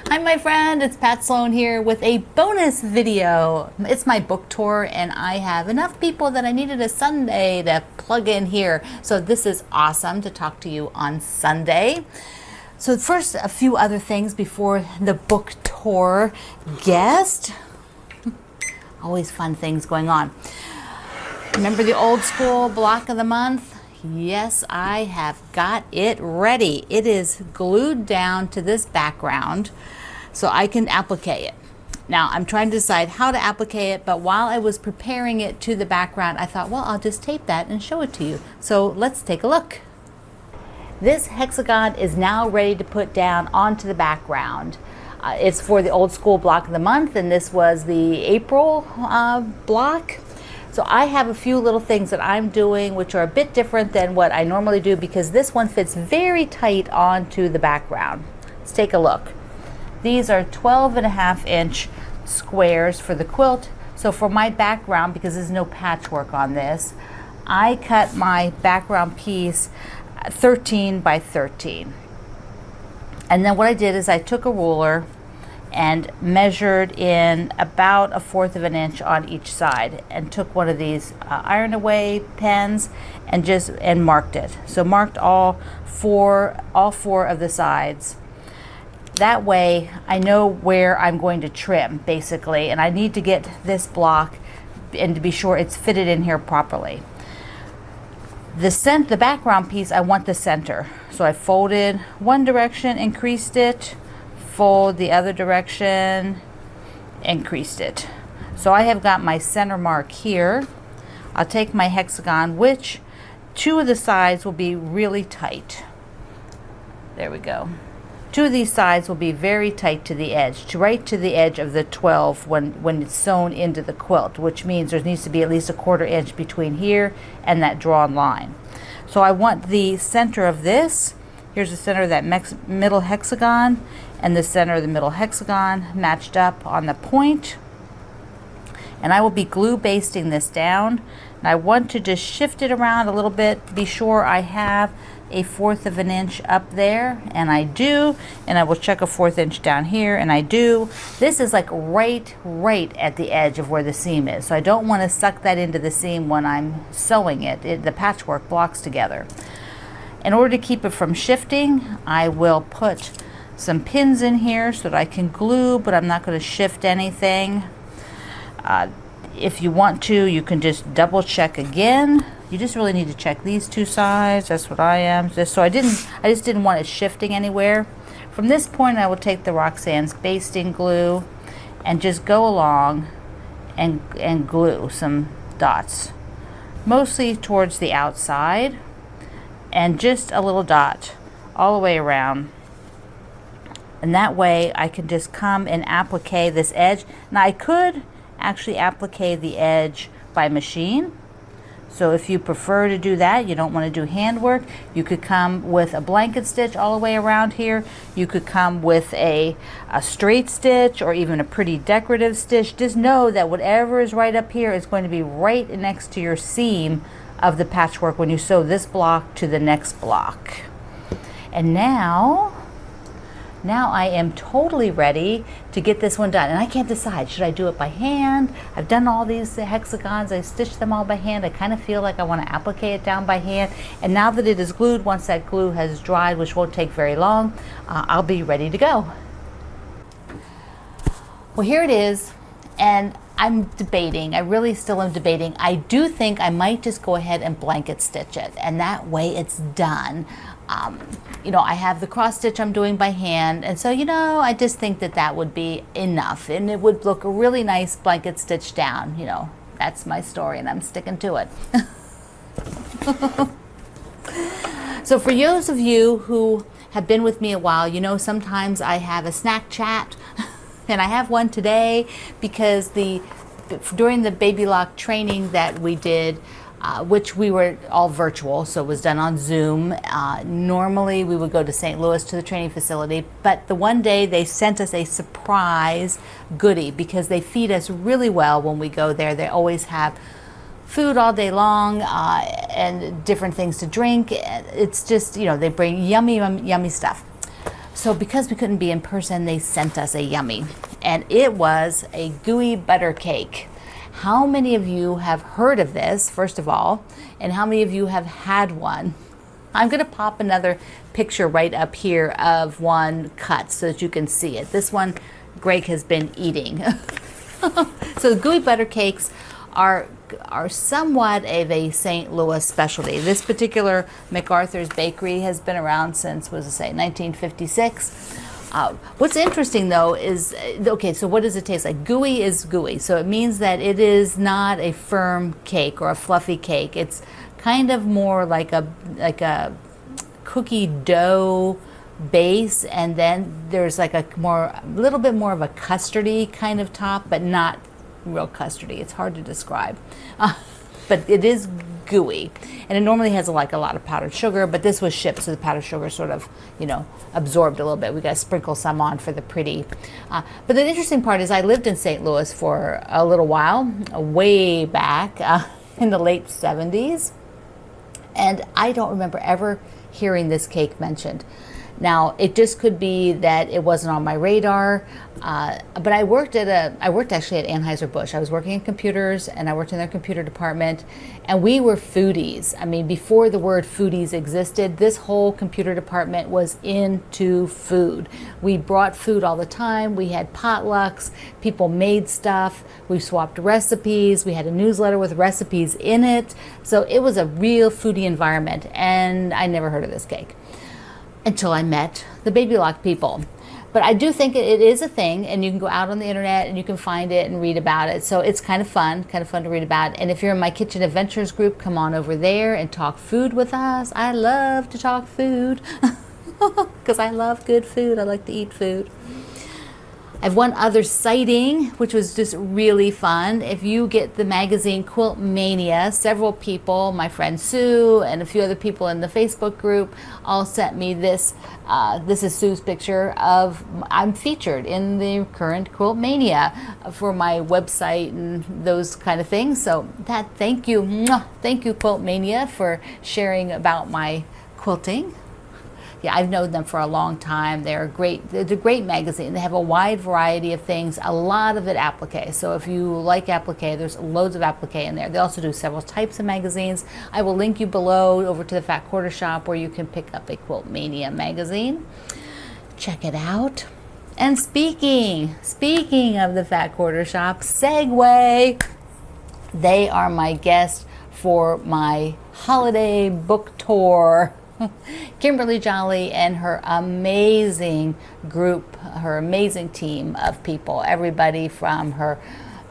Hi my friend, it's Pat Sloan here with a bonus video. It's my book tour and I have enough people that I needed a Sunday to plug in here. So this is awesome to talk to you on Sunday. So first, a few other things before the book tour guest. Always fun things going on. Remember the old school block of the month? Yes, I have got it ready. It is glued down to this background so I can applique it. Now I'm trying to decide how to applique it, but while I was preparing it to the background, I thought, well, I'll just tape that and show it to you. So let's take a look. This hexagon is now ready to put down onto the background. It's for the old school block of the month, and this was the April block. So I have a few little things that I'm doing which are a bit different than what I normally do because this one fits very tight onto the background. Let's take a look. These are 12.5-inch squares for the quilt. So for my background, because there's no patchwork on this, I cut my background piece 13 by 13. And then what I did is I took a ruler and measured in about 1/4 of an inch on each side and took one of these iron away pens and marked it. So marked all four of the sides. That way I know where I'm going to trim basically, and I need to get this block and to be sure it's fitted in here properly. The background piece, I want the center. So I folded one direction, increased it, fold the other direction, increased it. So I have got my center mark here. I'll take my hexagon, which two of the sides will be really tight. There we go. Two of these sides will be very tight to the edge, right to the edge of the 12 when it's sewn into the quilt, which means there needs to be at least 1/4 inch between here and that drawn line. So I want the center of this. Here's the center of that middle hexagon and the center of the middle hexagon matched up on the point. And I will be glue basting this down. And I want to just shift it around a little bit, be sure I have 1/4 of an inch up there, and I do, and I will check 1/4 inch down here, and I do. This is like right at the edge of where the seam is, so I don't want to suck that into the seam when I'm sewing it. The patchwork blocks together. In order to keep it from shifting, I will put some pins in here so that I can glue, but I'm not going to shift anything. If you want to, you can just double check again. You just really need to check these two sides. That's what I am. I just didn't want it shifting anywhere. From this point, I will take the Roxanne's basting glue and just go along and glue some dots, mostly towards the outside, and just a little dot all the way around. And that way I can just come and applique this edge. Now I could actually applique the edge by machine. So if you prefer to do that, you don't want to do handwork, you could come with a blanket stitch all the way around here. You could come with a straight stitch or even a pretty decorative stitch. Just know that whatever is right up here is going to be right next to your seam of the patchwork when you sew this block to the next block. And now I am totally ready to get this one done. And I can't decide, should I do it by hand? I've done all these hexagons, I stitched them all by hand. I kind of feel like I want to applique it down by hand. And now that it is glued, once that glue has dried, which won't take very long, I'll be ready to go. Well, here it is, and I'm debating. I really still am debating. I do think I might just go ahead and blanket stitch it, and that way it's done. You know, I have the cross stitch I'm doing by hand, and so, you know, I just think that that would be enough, and it would look a really nice blanket stitch down. You know, that's my story, and I'm sticking to it. So for those of you who have been with me a while, you know sometimes I have a snack chat, and I have one today because during the baby lock training that we did, which we were all virtual, so it was done on Zoom. Normally we would go to St. Louis to the training facility, but the one day they sent us a surprise goodie because they feed us really well when we go there. They always have food all day long and different things to drink. It's just, you know, they bring yummy, yummy stuff. So because we couldn't be in person, they sent us a yummy, and it was a gooey butter cake. How many of you have heard of this, first of all, and how many of you have had one? I'm going to pop another picture right up here of one cut so that you can see it. This one Greg has been eating. So the gooey butter cakes are somewhat of a St. Louis specialty. This particular MacArthur's Bakery has been around since, what does it say, 1956. What's interesting though is, okay, so what does it taste like? Gooey is gooey, so it means that it is not a firm cake or a fluffy cake. It's kind of more like a cookie dough base, and then there's like a little bit more of a custardy kind of top, but not real custardy. It's hard to describe, but it is gooey, and it normally has like a lot of powdered sugar, but this was shipped, so the powdered sugar sort of, you know, absorbed a little bit. We got to sprinkle some on for the pretty. But the interesting part is I lived in St. Louis for a little while, way back in the late 70s, and I don't remember ever hearing this cake mentioned. Now, it just could be that it wasn't on my radar, but I worked actually at Anheuser-Busch. I was working in computers, and I worked in their computer department, and we were foodies. I mean, before the word foodies existed, this whole computer department was into food. We brought food all the time. We had potlucks. People made stuff. We swapped recipes. We had a newsletter with recipes in it. So it was a real foodie environment, and I never heard of this cake until I met the Baby Lock people. But I do think it is a thing, and you can go out on the internet and you can find it and read about it. So it's kind of fun to read about. And if you're in my Kitchen Adventures group, come on over there and talk food with us. I love to talk food because I love good food. I like to eat food. I have one other sighting, which was just really fun. If you get the magazine Quilt Mania, several people, my friend Sue and a few other people in the Facebook group, all sent me this. This is Sue's picture of, I'm featured in the current Quilt Mania for my website and those kind of things. So thank you Quilt Mania for sharing about my quilting. Yeah, I've known them for a long time. They're great. They're a great magazine. They have a wide variety of things, a lot of it applique. So if you like applique, there's loads of applique in there. They also do several types of magazines. I will link you below over to the Fat Quarter Shop where you can pick up a Quilt Mania magazine. Check it out. And speaking of the Fat Quarter Shop, segue, they are my guest for my holiday book tour. Kimberly Jolly and her amazing group, her amazing team of people, everybody from her,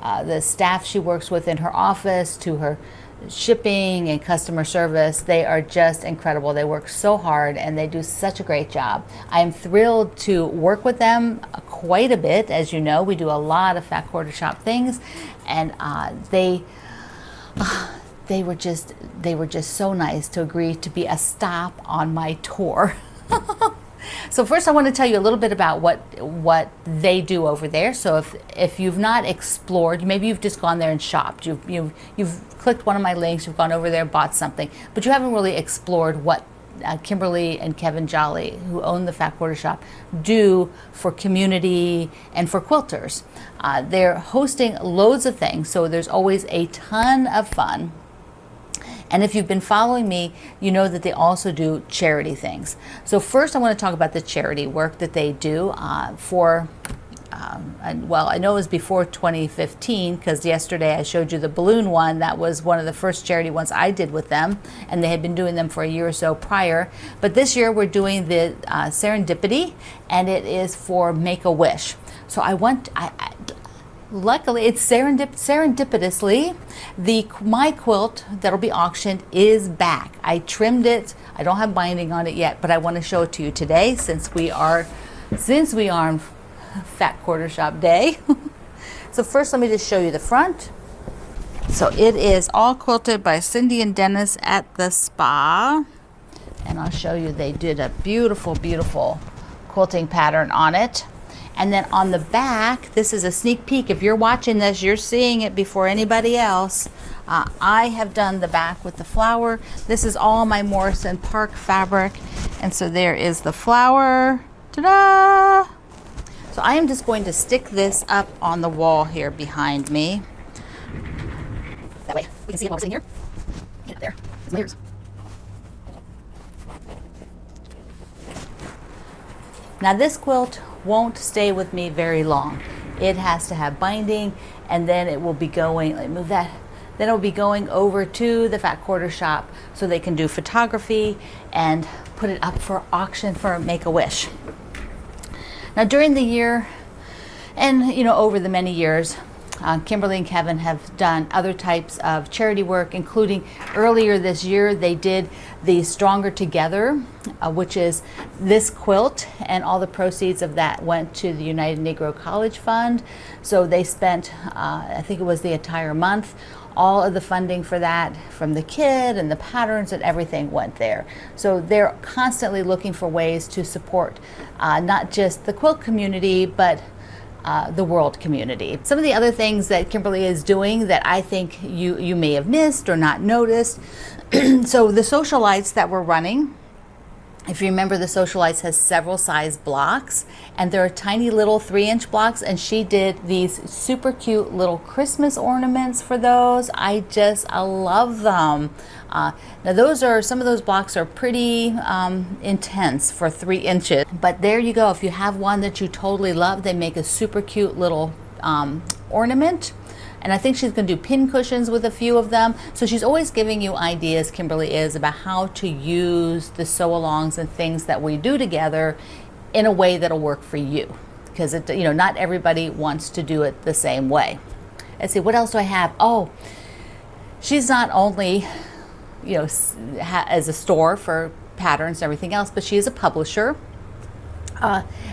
the staff she works with in her office to her shipping and customer service. They are just incredible. They work so hard and they do such a great job. I am thrilled to work with them quite a bit. As you know, we do a lot of Fat Quarter Shop things, and they were just so nice to agree to be a stop on my tour. So first I want to tell you a little bit about what they do over there. So if you've not explored, maybe you've just gone there and shopped. You've clicked one of my links, you've gone over there, bought something, but you haven't really explored what Kimberly and Kevin Jolly, who own the Fat Quarter Shop, do for community and for quilters. They're hosting loads of things, so there's always a ton of fun. And if you've been following me, you know that they also do charity things. So first I want to talk about the charity work that they do well, I know it was before 2015 because yesterday I showed you the balloon one. That was one of the first charity ones I did with them, and they had been doing them for a year or so prior. But this year we're doing the Serendipity, and it is for Make-A-Wish. So luckily, it's serendipitously, my quilt that'll be auctioned is back. I trimmed it. I don't have binding on it yet, but I want to show it to you today since we are on Fat Quarter Shop Day. So first, let me just show you the front. So it is all quilted by Cindy and Dennis at the spa, and I'll show you. They did a beautiful, beautiful quilting pattern on it. And then on the back, this is a sneak peek. If you're watching this, you're seeing it before anybody else. I have done the back with the flower. This is all my Morrison Park fabric. And so there is the flower Ta-da! So I am just going to stick this up on the wall here behind me. That way we can see what was in here. Get it there. It's layers. Now this quilt won't stay with me very long. It has to have binding, and then it will be going, let me move that, then it will be going over to the Fat Quarter Shop so they can do photography and put it up for auction for Make-A-Wish. Now during the year, and over the many years, Kimberly and Kevin have done other types of charity work, including earlier this year they did the Stronger Together, which is this quilt, and all the proceeds of that went to the United Negro College Fund. So they spent, I think it was the entire month, all of the funding for that from the kit and the patterns and everything went there. So they're constantly looking for ways to support not just the quilt community, but the world community. Some of the other things that Kimberly is doing that I think you may have missed or not noticed. So the socialites that we're running, if you remember, the socialites has several size blocks, and they're tiny little 3-inch blocks, and she did these super cute little Christmas ornaments for those. I love them. Now those are, some of those blocks are pretty intense for 3 inches, but there you go. If you have one that you totally love, they make a super cute little ornament. And I think she's going to do pin cushions with a few of them. So she's always giving you ideas, Kimberly is, about how to use the sew-alongs and things that we do together in a way that'll work for you. Because not everybody wants to do it the same way. Let's see, what else do I have? Oh, she's not only, as a store for patterns and everything else, but she is a publisher.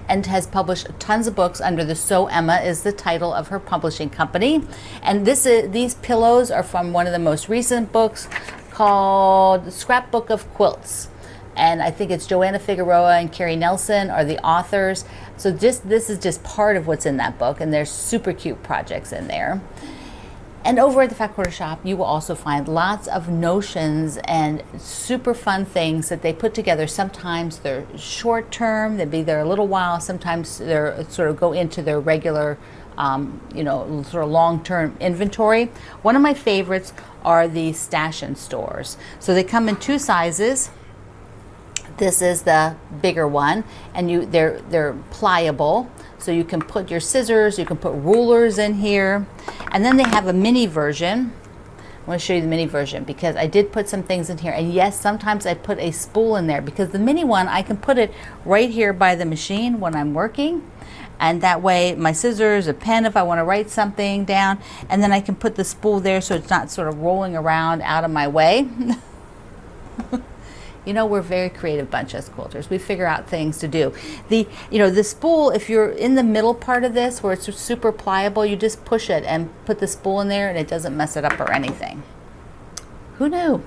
And has published tons of books under the Sew Emma is the title of her publishing company. And these pillows are from one of the most recent books called Scrapbook of Quilts. And I think it's Joanna Figueroa and Carrie Nelson are the authors. So this is just part of what's in that book, and there's super cute projects in there. And over at the Fat Quarter Shop, you will also find lots of notions and super fun things that they put together. Sometimes they're short term, they'll be there a little while. Sometimes they're sort of go into their regular, sort of long-term inventory. One of my favorites are the stash and stores. So they come in 2 sizes. This is the bigger one, and they're pliable. So you can put your scissors, you can put rulers in here. And then they have a mini version. I want to show you the mini version because I did put some things in here. And yes, sometimes I put a spool in there because the mini one, I can put it right here by the machine when I'm working. And that way my scissors, a pen if I want to write something down, and then I can put the spool there so it's not sort of rolling around out of my way. We're a very creative bunch as quilters. We figure out things to do. The spool, if you're in the middle part of this where it's super pliable, you just push it and put the spool in there and it doesn't mess it up or anything. Who knew?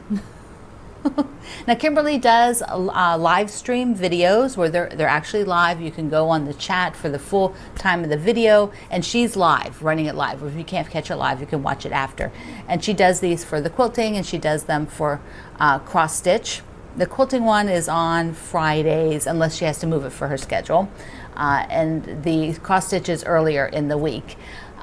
Now Kimberly does live stream videos where they're actually live. You can go on the chat for the full time of the video, and she's live, running it live. If you can't catch it live, you can watch it after. And she does these for the quilting, and she does them for cross stitch. The quilting one is on Fridays, unless she has to move it for her schedule. And the cross stitch is earlier in the week.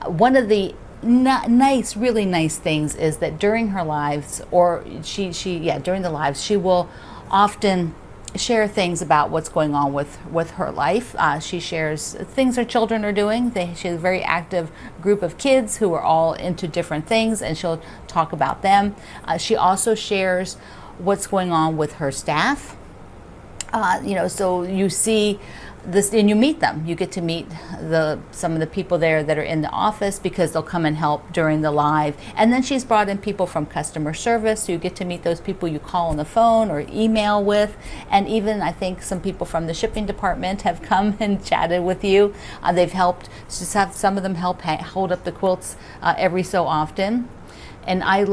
One of the really nice things is that during her lives, or during the lives, she will often share things about what's going on with her life. She shares things her children are doing. She has a very active group of kids who are all into different things, and she'll talk about them. She also shares what's going on with her staff. So you see this and you meet them. You get to meet some of the people there that are in the office because they'll come and help during the live. And then she's brought in people from customer service. So you get to meet those people you call on the phone or email with. And even I think some people from the shipping department have come and chatted with you. They've helped, just have some of them help hold up the quilts every so often. And I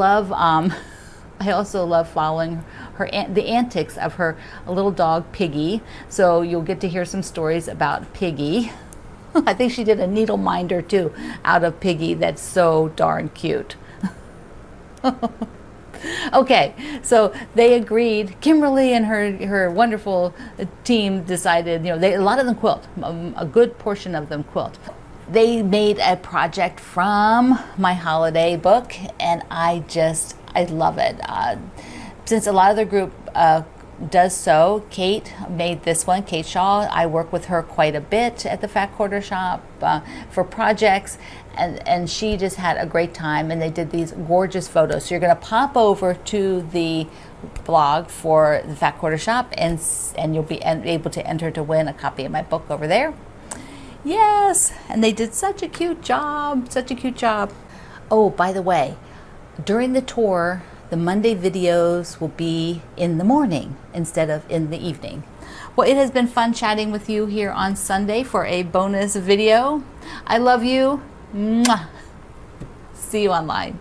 also love following the antics of her little dog Piggy. So you'll get to hear some stories about Piggy. I think she did a needle minder too out of Piggy. That's so darn cute. Okay, so they agreed. Kimberly and her wonderful team decided, a lot of them quilt. A good portion of them quilt. They made a project from my holiday book, and I love it. Since a lot of the group does so, Kate made this one, Kate Shaw. I work with her quite a bit at the Fat Quarter Shop for projects, and she just had a great time, and they did these gorgeous photos. So you're going to pop over to the blog for the Fat Quarter Shop, and you'll be able to enter to win a copy of my book over there. Yes, and they did such a cute job, such a cute job. Oh, by the way, during the tour, the Monday videos will be in the morning instead of in the evening. Well, it has been fun chatting with you here on Sunday for a bonus video. I love you. Mwah. See you online.